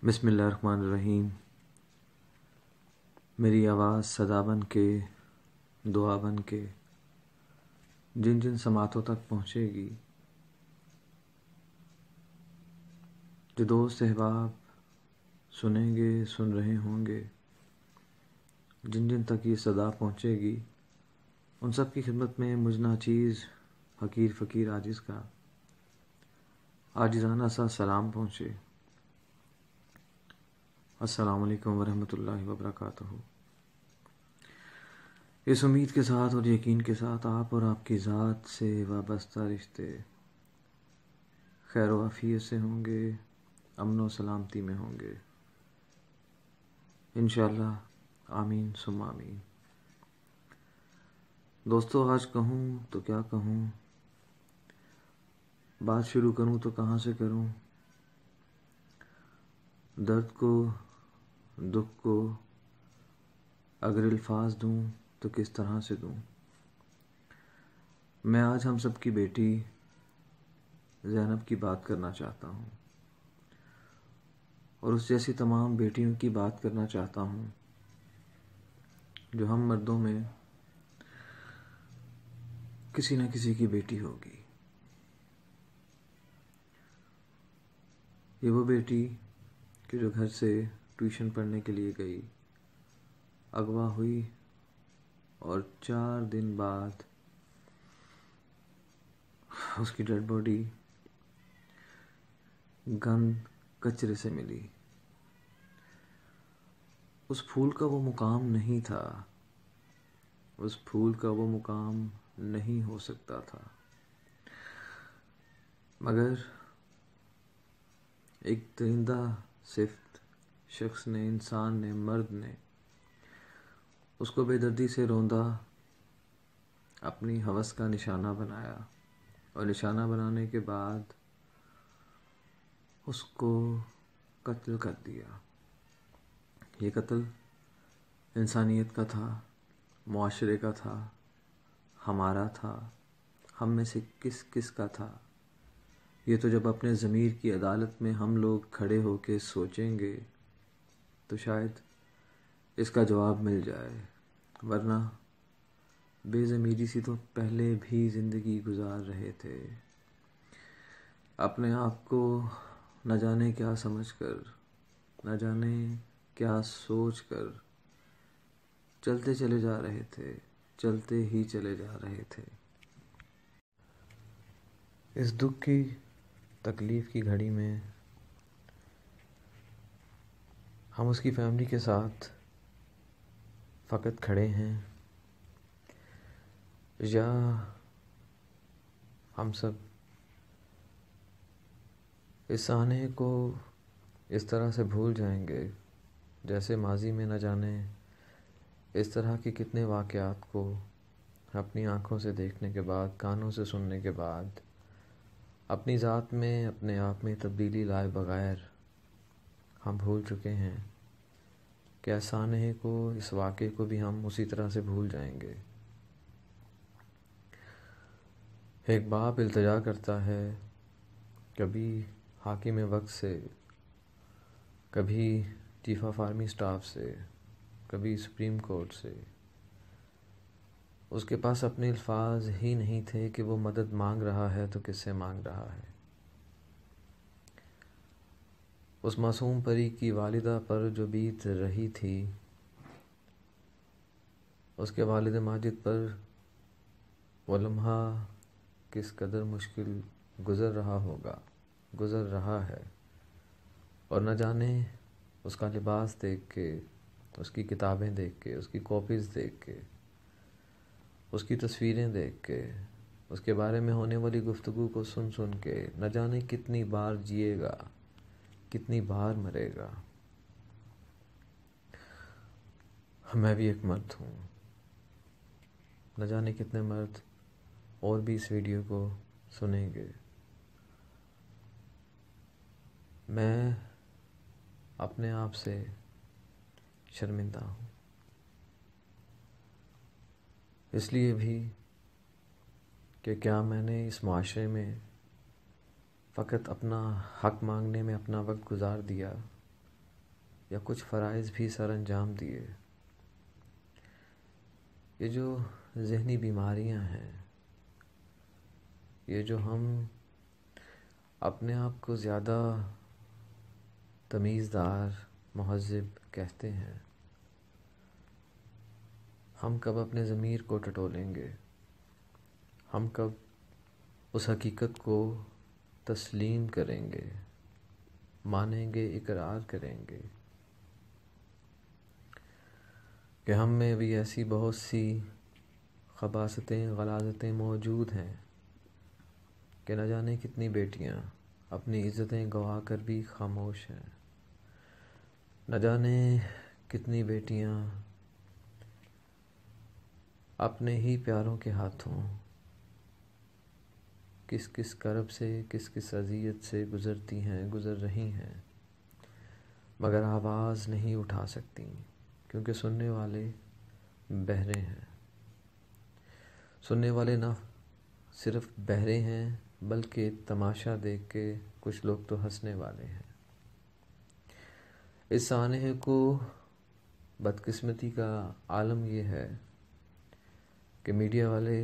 بسم اللہ الرحمن الرحیم۔ میری آواز صدا بن کے، دعا بن کے جن جن سماعتوں تک پہنچے گی، جو دوست احباب سنیں گے، سن رہے ہوں گے، جن جن تک یہ صدا پہنچے گی، ان سب کی خدمت میں مجھ ناچیز حقیر فقیر عاجز کا عاجزانہ سا سلام پہنچے۔ السلام علیکم ورحمۃ اللہ وبرکاتہ۔ اس امید کے ساتھ اور یقین کے ساتھ آپ اور آپ کی ذات سے وابستہ رشتے خیر و عافیت سے ہوں گے، امن و سلامتی میں ہوں گے، انشاءاللہ آمین ثم آمین۔ دوستو، آج کہوں تو کیا کہوں، بات شروع کروں تو کہاں سے کروں، درد کو، دکھ کو اگر الفاظ دوں تو کس طرح سے دوں۔ میں آج ہم سب کی بیٹی زینب کی بات کرنا چاہتا ہوں، اور اس جیسی تمام بیٹیوں کی بات کرنا چاہتا ہوں جو ہم مردوں میں کسی نہ کسی کی بیٹی ہوگی۔ یہ وہ بیٹی کہ جو گھر سے ٹیوشن پڑھنے کے لیے گئی، اغوا ہوئی، اور 4 دن بعد اس کی ڈیڈ باڈی گند کچرے سے ملی۔ اس پھول کا وہ مقام نہیں تھا، اس پھول کا وہ مقام نہیں ہو سکتا تھا، مگر ایک درندہ صفت شخص نے، انسان نے، مرد نے اس کو بے دردی سے روندا، اپنی ہوس کا نشانہ بنایا، اور نشانہ بنانے کے بعد اس کو قتل کر دیا۔ یہ قتل انسانیت کا تھا، معاشرے کا تھا، ہمارا تھا، ہم میں سے کس کس کا تھا۔ یہ تو جب اپنے ضمیر کی عدالت میں ہم لوگ کھڑے ہو کے سوچیں گے تو شاید اس کا جواب مل جائے، ورنہ بے ضمیری سی تو پہلے بھی زندگی گزار رہے تھے، اپنے آپ کو نہ جانے کیا سمجھ کر، نہ جانے کیا سوچ کر چلتے چلے جا رہے تھے، چلتے ہی چلے جا رہے تھے۔ اس دکھ کی، تکلیف کی گھڑی میں ہم اس کی فیملی کے ساتھ فقط کھڑے ہیں، یا ہم سب اس سانحے کو اس طرح سے بھول جائیں گے جیسے ماضی میں نہ جانے اس طرح کے کتنے واقعات کو اپنی آنکھوں سے دیکھنے کے بعد، کانوں سے سننے کے بعد، اپنی ذات میں، اپنے آپ میں تبدیلی لائے بغیر ہم بھول چکے ہیں کہ اس سانحے کو، اس واقعے کو بھی ہم اسی طرح سے بھول جائیں گے۔ ایک باپ التجا کرتا ہے، کبھی حاکم وقت سے، کبھی چیف آف آرمی سٹاف سے، کبھی سپریم کورٹ سے۔ اس کے پاس اپنے الفاظ ہی نہیں تھے کہ وہ مدد مانگ رہا ہے تو کس سے مانگ رہا ہے۔ اس معصوم پری کی والدہ پر جو بیت رہی تھی، اس کے والد ماجد پر وہ لمحہ کس قدر مشکل گزر رہا ہوگا، گزر رہا ہے، اور نہ جانے اس کا لباس دیکھ کے، اس کی کتابیں دیکھ کے، اس کی کاپیز دیکھ کے، اس کی تصویریں دیکھ کے، اس کے بارے میں ہونے والی گفتگو کو سن سن کے نہ جانے کتنی بار جیے گا، کتنی بار مرے گا۔ میں بھی ایک مرد ہوں، نہ جانے کتنے مرد اور بھی اس ویڈیو کو سنیں گے۔ میں اپنے آپ سے شرمندہ ہوں، اس لیے بھی کہ کیا میں نے اس معاشرے میں فقط اپنا حق مانگنے میں اپنا وقت گزار دیا، یا کچھ فرائض بھی سر انجام دیے۔ یہ جو ذہنی بیماریاں ہیں، یہ جو ہم اپنے آپ کو زیادہ تمیزدار، مہذب کہتے ہیں، ہم کب اپنے ضمیر کو ٹٹولیں گے؟ ہم کب اس حقیقت کو تسلیم کریں گے، مانیں گے، اقرار کریں گے کہ ہم میں بھی ایسی بہت سی خباثتیں، غلاظتیں موجود ہیں کہ نہ جانے کتنی بیٹیاں اپنی عزتیں گوا کر بھی خاموش ہیں، نہ جانے کتنی بیٹیاں اپنے ہی پیاروں کے ہاتھوں کس کس کرب سے، کس کس اذیت سے گزرتی ہیں، گزر رہی ہیں، مگر آواز نہیں اٹھا سکتی کیونکہ سننے والے بہرے ہیں۔ سننے والے نہ صرف بہرے ہیں بلکہ تماشا دیکھ کے کچھ لوگ تو ہنسنے والے ہیں۔ اس سانحے کو بدقسمتی کا عالم یہ ہے کہ میڈیا والے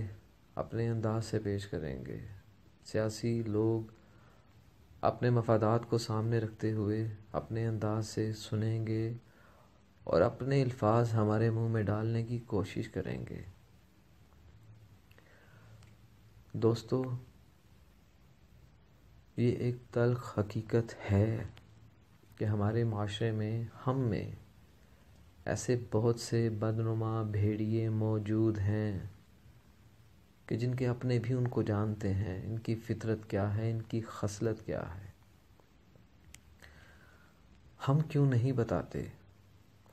اپنے انداز سے پیش کریں گے، سیاسی لوگ اپنے مفادات کو سامنے رکھتے ہوئے اپنے انداز سے سنیں گے اور اپنے الفاظ ہمارے منہ میں ڈالنے کی کوشش کریں گے۔ دوستو، یہ ایک تلخ حقیقت ہے کہ ہمارے معاشرے میں، ہم میں ایسے بہت سے بدنما بھیڑیے موجود ہیں کہ جن کے اپنے بھی ان کو جانتے ہیں، ان کی فطرت کیا ہے، ان کی خصلت کیا ہے۔ ہم کیوں نہیں بتاتے؟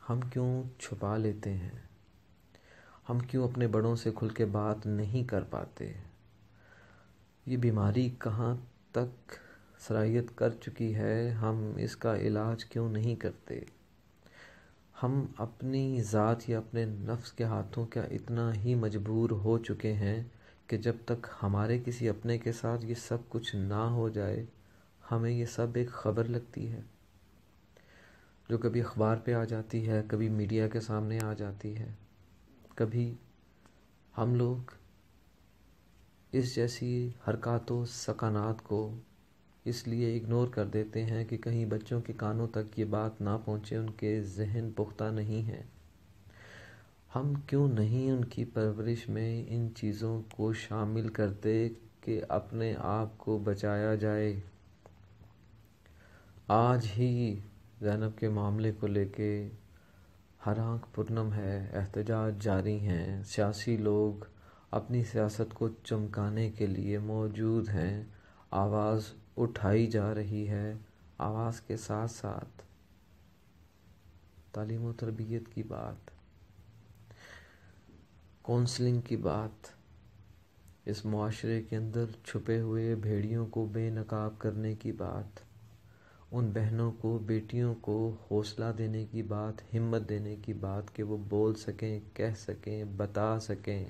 ہم کیوں چھپا لیتے ہیں؟ ہم کیوں اپنے بڑوں سے کھل کے بات نہیں کر پاتے؟ یہ بیماری کہاں تک سرایت کر چکی ہے، ہم اس کا علاج کیوں نہیں کرتے؟ ہم اپنی ذات یا اپنے نفس کے ہاتھوں کیا اتنا ہی مجبور ہو چکے ہیں کہ جب تک ہمارے کسی اپنے کے ساتھ یہ سب کچھ نہ ہو جائے، ہمیں یہ سب ایک خبر لگتی ہے جو کبھی اخبار پہ آ جاتی ہے، کبھی میڈیا کے سامنے آ جاتی ہے، کبھی ہم لوگ اس جیسی حرکات و سکنات کو اس لیے اگنور کر دیتے ہیں کہ کہیں بچوں کے کانوں تک یہ بات نہ پہنچے، ان کے ذہن پختہ نہیں ہیں۔ ہم کیوں نہیں ان کی پرورش میں ان چیزوں کو شامل کرتے کہ اپنے آپ کو بچایا جائے؟ آج ہی زینب کے معاملے کو لے کے ہر آنکھ پرنم ہے، احتجاج جاری ہیں، سیاسی لوگ اپنی سیاست کو چمکانے کے لیے موجود ہیں، آواز اٹھائی جا رہی ہے۔ آواز کے ساتھ ساتھ تعلیم و تربیت کی بات، کونسلنگ کی بات، اس معاشرے کے اندر چھپے ہوئے بھیڑیوں کو بے نقاب کرنے کی بات، ان بہنوں کو، بیٹیوں کو حوصلہ دینے کی بات، ہمت دینے کی بات کہ وہ بول سکیں، کہہ سکیں، بتا سکیں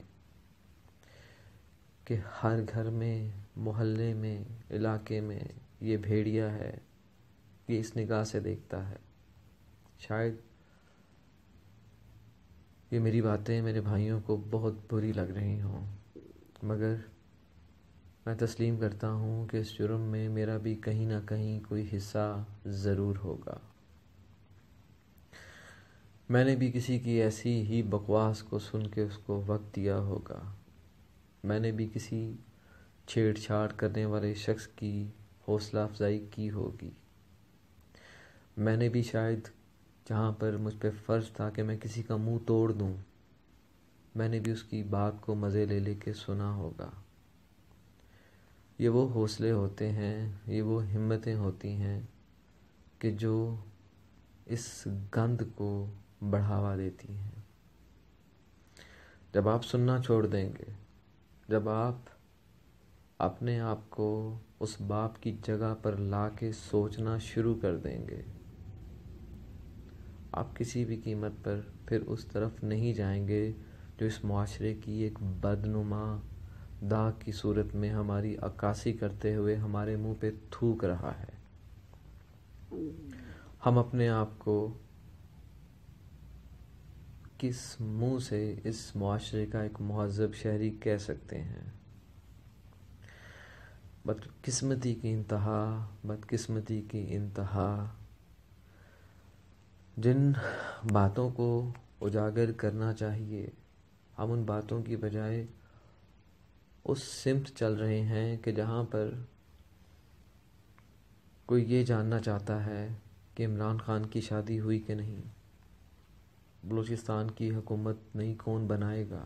کہ ہر گھر میں، محلے میں، علاقے میں یہ بھیڑیا ہے، یہ اس نگاہ سے دیکھتا ہے۔ شاید یہ میری باتیں میرے بھائیوں کو بہت بری لگ رہی ہوں، مگر میں تسلیم کرتا ہوں کہ اس جرم میں میرا بھی کہیں نہ کہیں کوئی حصہ ضرور ہوگا۔ میں نے بھی کسی کی ایسی ہی بکواس کو سن کے اس کو وقت دیا ہوگا، میں نے بھی کسی چھیڑ چھاڑ کرنے والے شخص کی حوصلہ افزائی کی ہوگی، میں نے بھی شاید جہاں پر مجھ پہ فرض تھا کہ میں کسی کا منہ توڑ دوں، میں نے بھی اس کی بات کو مزے لے لے کے سنا ہوگا۔ یہ وہ حوصلے ہوتے ہیں، یہ وہ ہمتیں ہوتی ہیں کہ جو اس گند کو بڑھاوا دیتی ہیں۔ جب آپ سننا چھوڑ دیں گے، جب آپ اپنے آپ کو اس باپ کی جگہ پر لا کے سوچنا شروع کر دیں گے، آپ کسی بھی قیمت پر پھر اس طرف نہیں جائیں گے جو اس معاشرے کی ایک بدنما داغ کی صورت میں ہماری عکاسی کرتے ہوئے ہمارے منہ پہ تھوک رہا ہے۔ ہم اپنے آپ کو کس منہ سے اس معاشرے کا ایک مہذب شہری کہہ سکتے ہیں؟ بدقسمتی کی انتہا، بدقسمتی کی انتہا۔ جن باتوں کو اجاگر کرنا چاہیے، ہم ان باتوں کی بجائے اس سمت چل رہے ہیں کہ جہاں پر کوئی یہ جاننا چاہتا ہے کہ عمران خان کی شادی ہوئی کہ نہیں، بلوچستان کی حکومت نئی کون بنائے گا،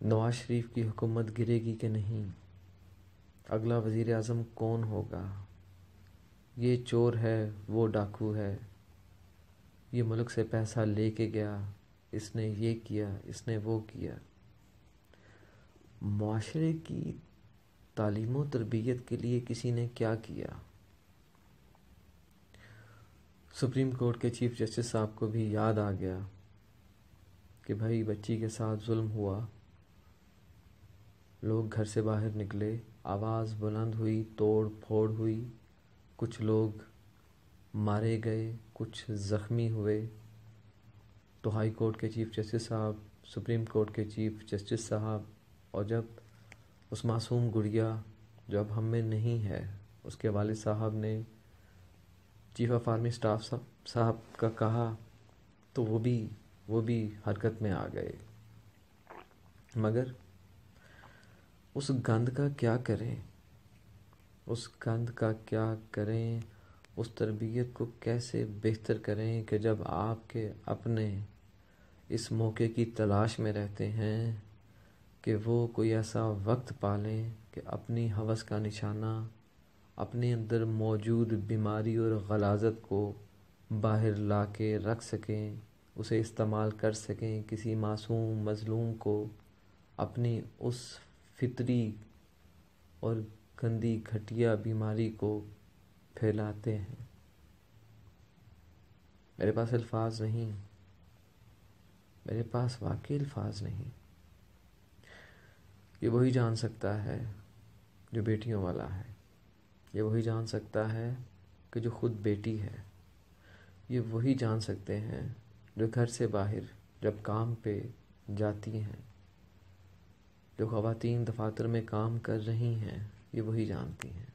نواز شریف کی حکومت گرے گی کہ نہیں، اگلا وزیر اعظم کون ہوگا، یہ چور ہے، وہ ڈاکو ہے، یہ ملک سے پیسہ لے کے گیا، اس نے یہ کیا، اس نے وہ کیا۔ معاشرے کی تعلیم و تربیت کے لیے کسی نے کیا کیا؟ سپریم کورٹ کے چیف جسٹس صاحب کو بھی یاد آ گیا کہ بھائی بچی کے ساتھ ظلم ہوا، لوگ گھر سے باہر نکلے، آواز بلند ہوئی، توڑ پھوڑ ہوئی، کچھ لوگ مارے گئے، کچھ زخمی ہوئے، تو ہائی کورٹ کے چیف جسٹس صاحب، سپریم کورٹ کے چیف جسٹس صاحب، اور جب اس معصوم گڑیا جو اب ہم میں نہیں ہے، اس کے والد صاحب نے چیف آف آرمی اسٹاف صاحب کا کہا تو وہ بھی حرکت میں آ گئے۔ مگر اس گند کا کیا کریں، اس گند کا کیا کریں، اس تربیت کو کیسے بہتر کریں کہ جب آپ کے اپنے اس موقع کی تلاش میں رہتے ہیں کہ وہ کوئی ایسا وقت پالیں کہ اپنی ہوس کا نشانہ، اپنے اندر موجود بیماری اور غلاظت کو باہر لا کے رکھ سکیں، اسے استعمال کر سکیں، کسی معصوم مظلوم کو اپنی اس فطری اور گندی گھٹیا بیماری کو پھیلاتے ہیں۔ میرے پاس الفاظ نہیں، میرے پاس واقعی الفاظ نہیں۔ یہ وہی جان سکتا ہے جو بیٹیوں والا ہے، یہ وہی جان سکتا ہے کہ جو خود بیٹی ہے، یہ وہی جان سکتے ہیں جو گھر سے باہر جب کام پہ جاتی ہیں، جو خواتین دفاتر میں کام کر رہی ہیں، یہ وہی جانتی ہیں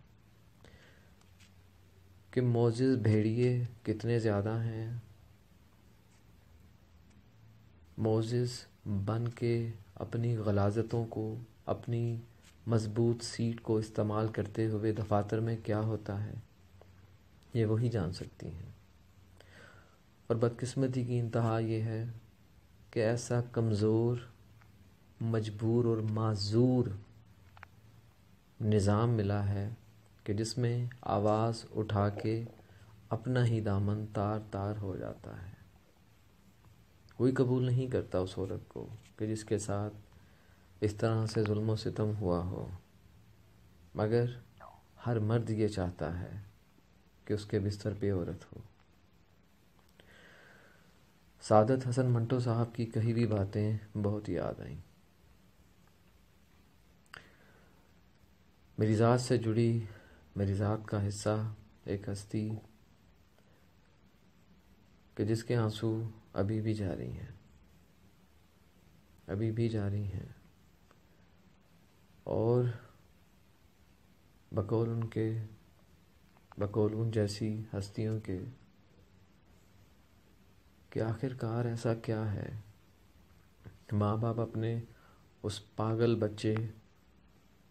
کہ معزز بھیڑیے کتنے زیادہ ہیں، معزز بن کے اپنی غلاظتوں کو، اپنی مضبوط سیٹ کو استعمال کرتے ہوئے دفاتر میں کیا ہوتا ہے، یہ وہی جان سکتی ہیں۔ اور بدقسمتی کی انتہا یہ ہے کہ ایسا کمزور، مجبور اور معذور نظام ملا ہے کہ جس میں آواز اٹھا کے اپنا ہی دامن تار تار ہو جاتا ہے۔ کوئی قبول نہیں کرتا اس عورت کو کہ جس کے ساتھ اس طرح سے ظلم و ستم ہوا ہو، مگر ہر مرد یہ چاہتا ہے کہ اس کے بستر پہ عورت ہو۔ سعادت حسن منٹو صاحب کی کہی ہوئی باتیں بہت یاد آئیں۔ میری ذات سے جڑی، میری ذات کا حصہ، ایک ہستی کہ جس کے آنسو ابھی بھی جاری ہیں، ابھی بھی جاری ہیں، اور بقول ان جیسی ہستیوں کے کہ آخر کار ایسا کیا ہے، ماں باپ اپنے اس پاگل بچے،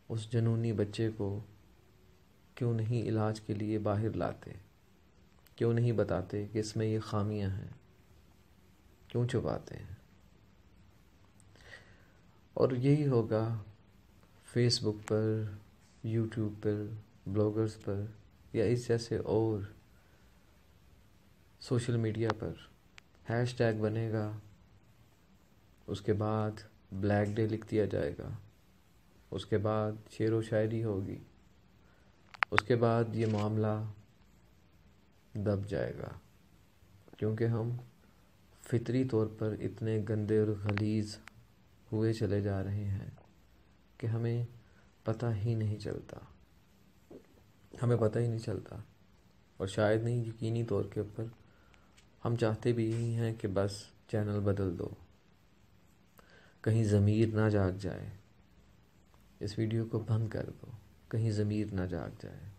اس جنونی بچے کو کیوں نہیں علاج کے لیے باہر لاتے، کیوں نہیں بتاتے کہ اس میں یہ خامیاں ہیں، کیوں چھپاتے ہیں؟ اور یہی ہوگا فیس بک پر، یوٹیوب پر، بلاگرز پر، یا اس جیسے اور سوشل میڈیا پر ہیش ٹیگ بنے گا، اس کے بعد بلیک ڈے لکھ دیا جائے گا، اس کے بعد شعر و شاعری ہوگی، اس کے بعد یہ معاملہ دب جائے گا، کیونکہ ہم فطری طور پر اتنے گندے اور غلیظ ہوئے چلے جا رہے ہیں کہ ہمیں پتہ ہی نہیں چلتا، ہمیں پتہ ہی نہیں چلتا، اور شاید نہیں، یقینی طور کے اوپر ہم چاہتے بھی یہی ہیں کہ بس چینل بدل دو، کہیں ضمیر نہ جاگ جائے، اس ویڈیو کو بند کر دو، کہیں ضمیر نہ جاگ جائے،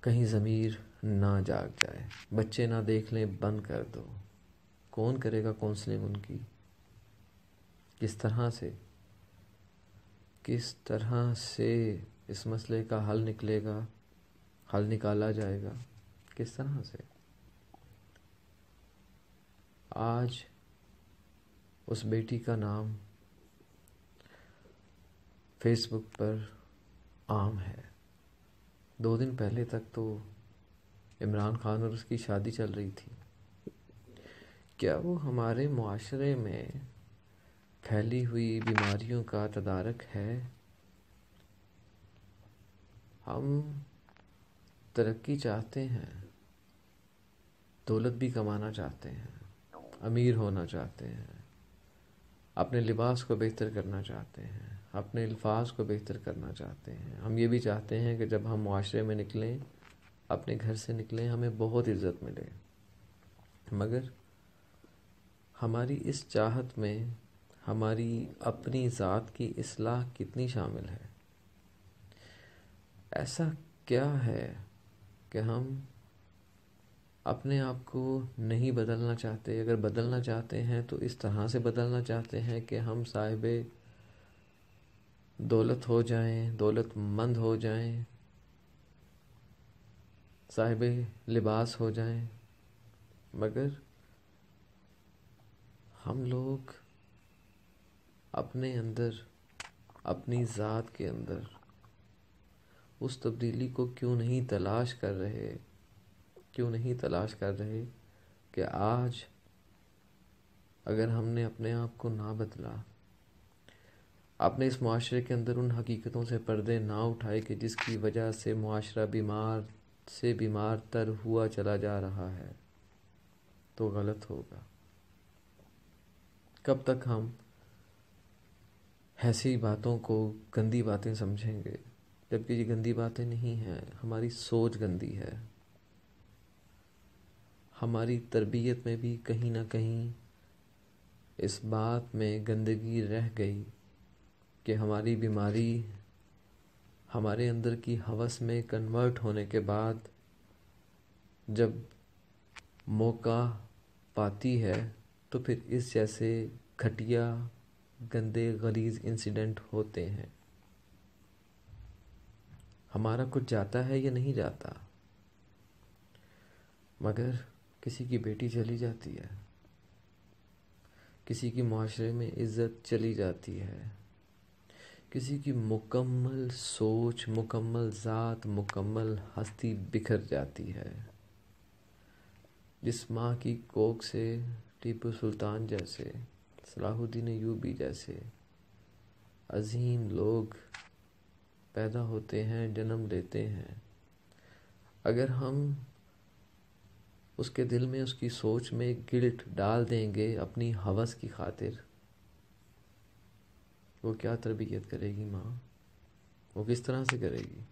کہیں ضمیر نہ جاگ جائے، بچے نہ دیکھ لیں، بند کر دو۔ کون کرے گا کونسلنگ ان کی؟ کس طرح سے اس مسئلے کا حل نکلے گا، حل نکالا جائے گا، کس طرح سے؟ آج اس بیٹی کا نام فیس بک پر عام ہے۔ 2 دن پہلے تک تو عمران خان اور اس کی شادی چل رہی تھی۔ کیا وہ ہمارے معاشرے میں پھیلی ہوئی بیماریوں کا تدارک ہے؟ ہم ترقی چاہتے ہیں، دولت بھی کمانا چاہتے ہیں، امیر ہونا چاہتے ہیں، اپنے لباس کو بہتر کرنا چاہتے ہیں، اپنے الفاظ کو بہتر کرنا چاہتے ہیں۔ ہم یہ بھی چاہتے ہیں کہ جب ہم معاشرے میں نکلیں، اپنے گھر سے نکلیں، ہمیں بہت عزت ملے، مگر ہماری اس چاہت میں ہماری اپنی ذات کی اصلاح کتنی شامل ہے؟ ایسا کیا ہے کہ ہم اپنے آپ کو نہیں بدلنا چاہتے؟ اگر بدلنا چاہتے ہیں تو اس طرح سے بدلنا چاہتے ہیں کہ ہم صاحب دولت ہو جائیں، دولت مند ہو جائیں، صاحب لباس ہو جائیں، مگر ہم لوگ اپنے اندر، اپنی ذات کے اندر اس تبدیلی کو کیوں نہیں تلاش کر رہے کہ آج اگر ہم نے اپنے آپ کو نہ بدلا، اپنے اس معاشرے کے اندر ان حقیقتوں سے پردے نہ اٹھائے کہ جس کی وجہ سے معاشرہ بیمار سے بیمار تر ہوا چلا جا رہا ہے، تو غلط ہوگا۔ کب تک ہم ایسی باتوں کو گندی باتیں سمجھیں گے؟ جبکہ یہ گندی باتیں نہیں ہیں، ہماری سوچ گندی ہے۔ ہماری تربیت میں بھی کہیں نہ کہیں اس بات میں گندگی رہ گئی کہ ہماری بیماری ہمارے اندر کی ہوس میں کنورٹ ہونے کے بعد جب موقع پاتی ہے تو پھر اس جیسے گھٹیا، گندے، غلیظ انسیڈنٹ ہوتے ہیں۔ ہمارا کچھ جاتا ہے یا نہیں جاتا، مگر کسی کی بیٹی چلی جاتی ہے، کسی کی معاشرے میں عزت چلی جاتی ہے، کسی کی مکمل سوچ، مکمل ذات، مکمل ہستی بکھر جاتی ہے۔ جس ماں کی کوکھ سے ٹیپو سلطان جیسے، صلاح الدین ایوبی جیسے عظیم لوگ پیدا ہوتے ہیں، جنم لیتے ہیں، اگر ہم اس کے دل میں، اس کی سوچ میں گلٹ ڈال دیں گے اپنی ہوس کی خاطر، وہ کیا تربیت کرے گی ماں؟ وہ کس طرح سے کرے گی؟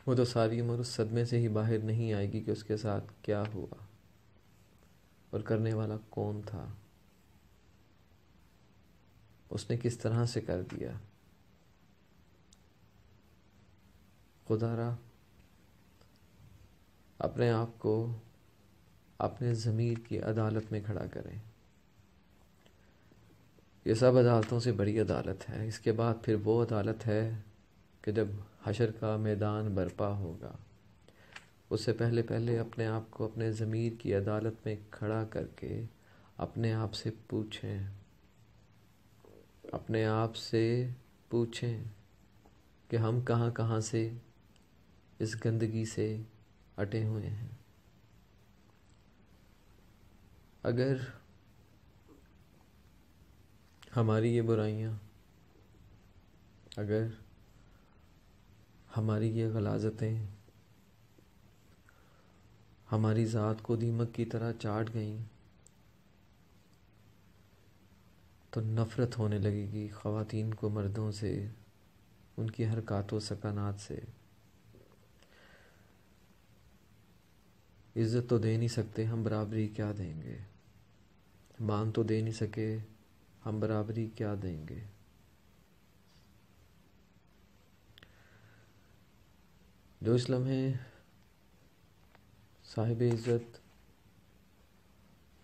وہ تو ساری عمر اس صدمے سے ہی باہر نہیں آئے گی کہ اس کے ساتھ کیا ہوا اور کرنے والا کون تھا، اس نے کس طرح سے کر دیا۔ خدا را اپنے آپ کو اپنے ضمیر کی عدالت میں کھڑا کریں۔ یہ سب عدالتوں سے بڑی عدالت ہے۔ اس کے بعد پھر وہ عدالت ہے کہ جب حشر کا میدان برپا ہوگا، اس سے پہلے اپنے آپ کو اپنے ضمیر کی عدالت میں کھڑا کر کے اپنے آپ سے پوچھیں کہ ہم کہاں سے اس گندگی سے اٹے ہوئے ہیں۔ اگر ہماری یہ برائیاں، اگر ہماری یہ غلاظتیں ہماری ذات کو دیمک کی طرح چاٹ گئیں تو نفرت ہونے لگے گی خواتین کو مردوں سے، ان کی حرکات و سکنات سے۔ عزت تو دے نہیں سکتے، ہم برابری کیا دیں گے؟ مان تو دے نہیں سکے، ہم برابری کیا دیں گے؟ جو اس لمحے صاحب عزت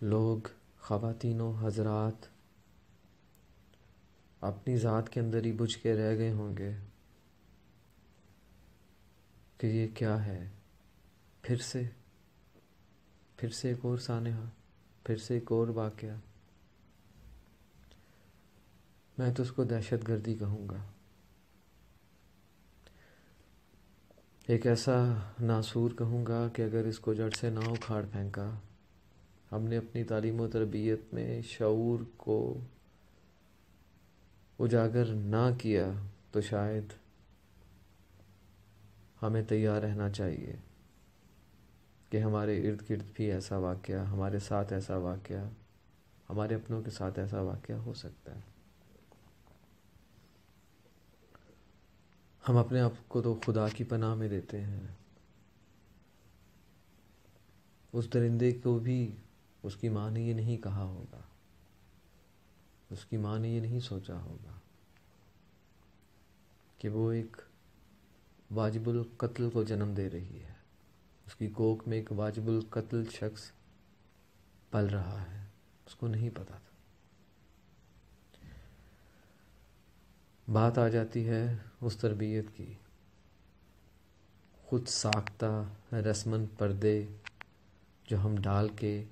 لوگ، خواتین و حضرات، اپنی ذات کے اندر ہی بجھ کے رہ گئے ہوں گے کہ یہ کیا ہے، پھر سے ایک اور سانحہ، پھر سے ایک اور واقعہ۔ میں تو اس کو دہشت گردی کہوں گا، ایک ایسا ناسور کہوں گا کہ اگر اس کو جڑ سے نہ اکھاڑ پھینکا، ہم نے اپنی تعلیم و تربیت میں شعور کو اجاگر نہ کیا، تو شاید ہمیں تیار رہنا چاہیے کہ ہمارے ارد گرد بھی ایسا واقعہ، ہمارے ساتھ ایسا واقعہ، ہمارے اپنوں کے ساتھ ایسا واقعہ ہو سکتا ہے۔ ہم اپنے آپ کو تو خدا کی پناہ میں دیتے ہیں، اس درندے کو بھی اس کی ماں نے یہ نہیں کہا ہوگا، اس کی ماں نے یہ نہیں سوچا ہوگا کہ وہ ایک واجب القتل کو جنم دے رہی ہے، اس کی کوکھ میں ایک واجب القتل شخص پل رہا ہے، اس کو نہیں پتا تھا۔ بات آ جاتی ہے اس تربیت کی، خود ساختہ رسمن پردے جو ہم ڈال کے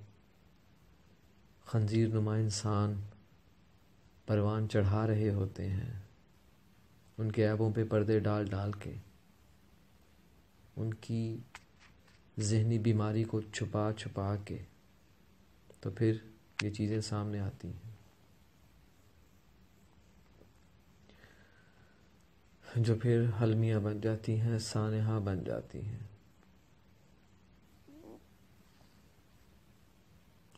خنزیر نما انسان پروان چڑھا رہے ہوتے ہیں، ان کے عیبوں پہ پردے ڈال ڈال کے، ان کی ذہنی بیماری کو چھپا چھپا کے، تو پھر یہ چیزیں سامنے آتی ہیں جو پھر حلمیاں بن جاتی ہیں، سانحہ بن جاتی ہیں۔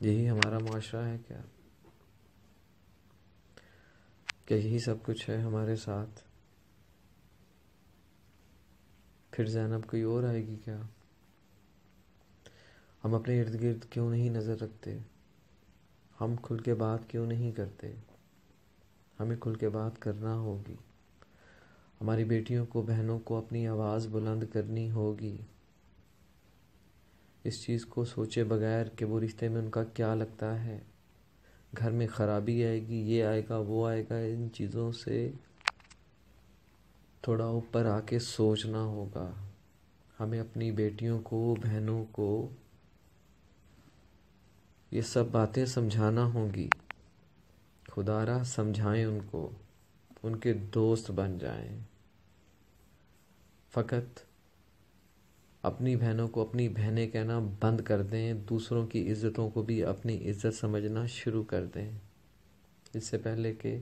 یہی ہمارا معاشرہ ہے کیا؟ کیا یہی سب کچھ ہے ہمارے ساتھ؟ پھر زینب کوئی اور آئے گی کیا؟ ہم اپنے ارد گرد کیوں نہیں نظر رکھتے؟ ہم کھل کے بات کیوں نہیں کرتے؟ ہمیں کھل کے بات کرنا ہوگی، ہماری بیٹیوں کو، بہنوں کو اپنی آواز بلند کرنی ہوگی، اس چیز کو سوچے بغیر کہ وہ رشتے میں ان کا کیا لگتا ہے، گھر میں خرابی آئے گی، یہ آئے گا، وہ آئے گا، ان چیزوں سے تھوڑا اوپر آ کے سوچنا ہوگا۔ ہمیں اپنی بیٹیوں کو، بہنوں کو یہ سب باتیں سمجھانا ہوں گی، خدا را سمجھائیں ان کو، ان کے دوست بن جائیں۔ فقط اپنی بہنوں کو اپنی بہنیں کہنا بند کر دیں، دوسروں کی عزتوں کو بھی اپنی عزت سمجھنا شروع کر دیں، اس سے پہلے کہ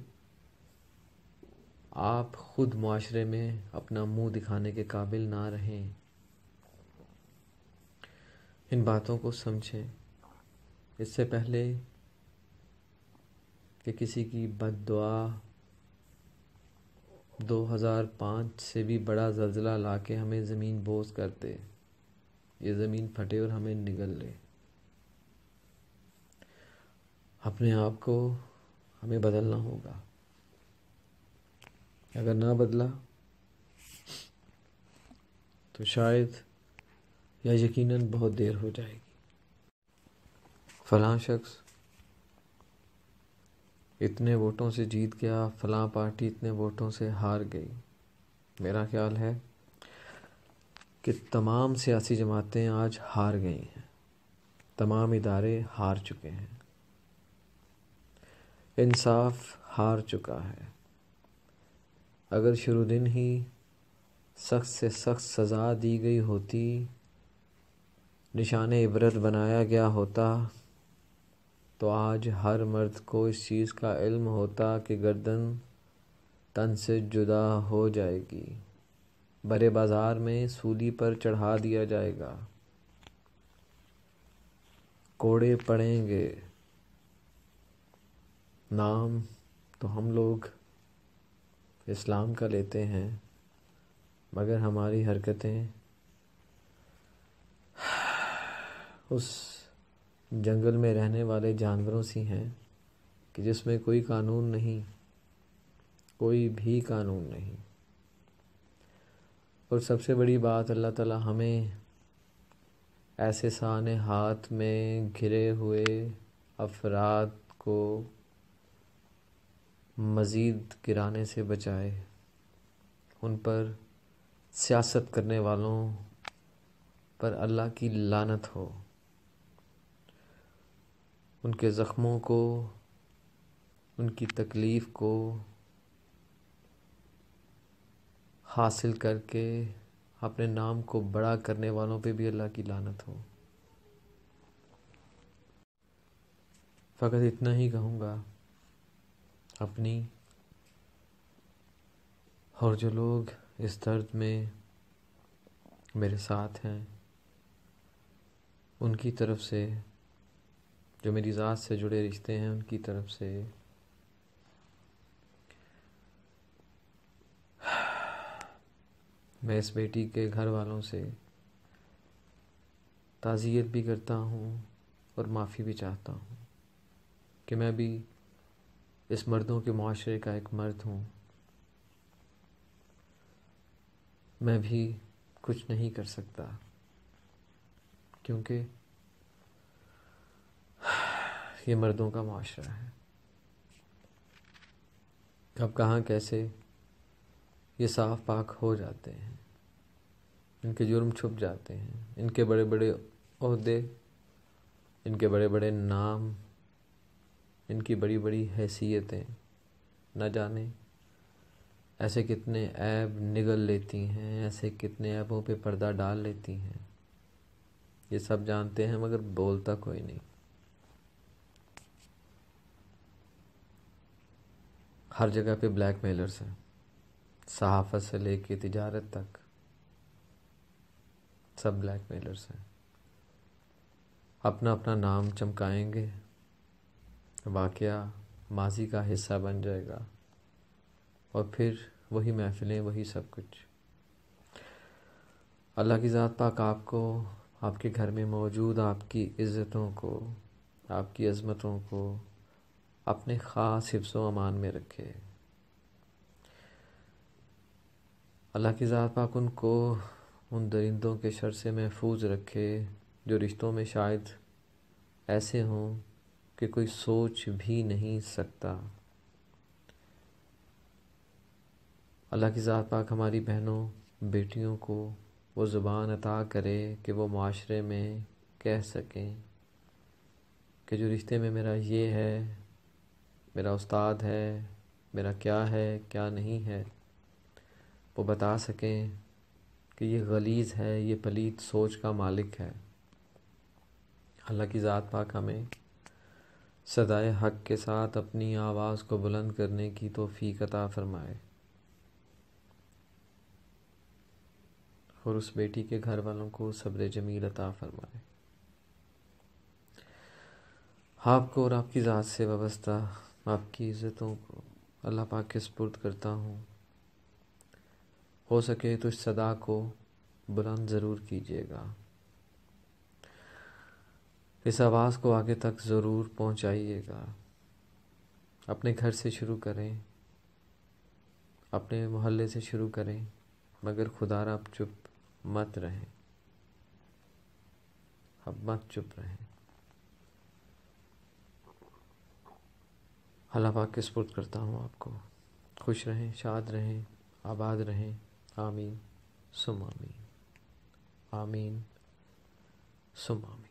آپ خود معاشرے میں اپنا منہ دکھانے کے قابل نہ رہیں۔ ان باتوں کو سمجھیں اس سے پہلے کہ کسی کی بد دعا 2005 سے بھی بڑا زلزلہ لا کے ہمیں زمین بوس کر دے، یہ زمین پھٹے اور ہمیں نگل لے۔ اپنے آپ کو ہمیں بدلنا ہوگا، اگر نہ بدلا تو شاید یا یقیناً بہت دیر ہو جائے گی۔ فلاں شخص اتنے ووٹوں سے جیت گیا، فلاں پارٹی اتنے ووٹوں سے ہار گئی۔ میرا خیال ہے کہ تمام سیاسی جماعتیں آج ہار گئی ہیں، تمام ادارے ہار چکے ہیں، انصاف ہار چکا ہے۔ اگر شروع دن ہی سخت سے سخت سزا دی گئی ہوتی، نشان عبرت بنایا گیا ہوتا، تو آج ہر مرد کو اس چیز کا علم ہوتا کہ گردن تن سے جدا ہو جائے گی، برے بازار میں سولی پر چڑھا دیا جائے گا، کوڑے پڑیں گے۔ نام تو ہم لوگ اسلام کا لیتے ہیں، مگر ہماری حرکتیں اس جنگل میں رہنے والے جانوروں سی ہیں کہ جس میں کوئی قانون نہیں، کوئی بھی قانون نہیں۔ اور سب سے بڑی بات، اللہ تعالیٰ ہمیں ایسے سانحات میں گھرے ہوئے افراد کو مزید گرانے سے بچائے، ان پر سیاست کرنے والوں پر اللہ کی لعنت ہو، ان کے زخموں کو، ان کی تکلیف کو حاصل کر کے اپنے نام کو بڑا کرنے والوں پہ بھی اللہ کی لعنت ہو۔ فقط اتنا ہی کہوں گا، اپنی اور جو لوگ اس درد میں میرے ساتھ ہیں ان کی طرف سے، جو میری ذات سے جڑے رشتے ہیں ان کی طرف سے میں اس بیٹی کے گھر والوں سے تعزیت بھی کرتا ہوں اور معافی بھی چاہتا ہوں کہ میں بھی اس مردوں کے معاشرے کا ایک مرد ہوں، میں بھی کچھ نہیں کر سکتا، کیونکہ یہ مردوں کا معاشرہ ہے۔ اب کہاں کیسے یہ صاف پاک ہو جاتے ہیں، ان کے جرم چھپ جاتے ہیں، ان کے بڑے بڑے عہدے، ان کے بڑے بڑے نام، ان کی بڑی بڑی حیثیتیں نہ جانے ایسے کتنے عیب نگل لیتی ہیں، ایسے کتنے عیبوں پہ پردہ ڈال لیتی ہیں، یہ سب جانتے ہیں مگر بولتا کوئی نہیں۔ ہر جگہ پہ بلیک میلرز ہیں، صحافت سے لے کے تجارت تک سب بلیک میلرز ہیں، اپنا اپنا نام چمکائیں گے، واقعہ ماضی کا حصہ بن جائے گا، اور پھر وہی محفلیں، وہی سب کچھ۔ اللہ کی ذات پاک آپ کو، آپ کے گھر میں موجود آپ کی عزتوں کو، آپ کی عظمتوں کو اپنے خاص حفظ و امان میں رکھے۔ اللہ کی ذات پاک ان کو ان درندوں کے شر سے محفوظ رکھے جو رشتوں میں شاید ایسے ہوں کہ کوئی سوچ بھی نہیں سکتا۔ اللہ کی ذات پاک ہماری بہنوں، بیٹیوں کو وہ زبان عطا کرے کہ وہ معاشرے میں کہہ سکیں کہ جو رشتے میں میرا یہ ہے، میرا استاد ہے، میرا کیا ہے کیا نہیں ہے، وہ بتا سکیں کہ یہ غلیظ ہے، یہ پلید سوچ کا مالک ہے۔ اللہ کی ذات پاک ہمیں صدائے حق کے ساتھ اپنی آواز کو بلند کرنے کی توفیق عطا فرمائے، اور اس بیٹی کے گھر والوں کو صبر جمیل عطا فرمائے۔ آپ کو اور آپ کی ذات سے وابستہ آپ کی عزتوں کو اللہ پاک کے سپرد کرتا ہوں۔ ہو سکے تو اس صدا کو بلند ضرور کیجیے گا، اس آواز کو آگے تک ضرور پہنچائیے گا۔ اپنے گھر سے شروع کریں، اپنے محلے سے شروع کریں، مگر خدا را اب چپ مت رہیں، اب مت چپ رہیں۔ اللہ پاک کے سپرد کرتا ہوں آپ کو۔ خوش رہیں، شاد رہیں، آباد رہیں۔ آمین ثم آمین، آمین ثم آمین۔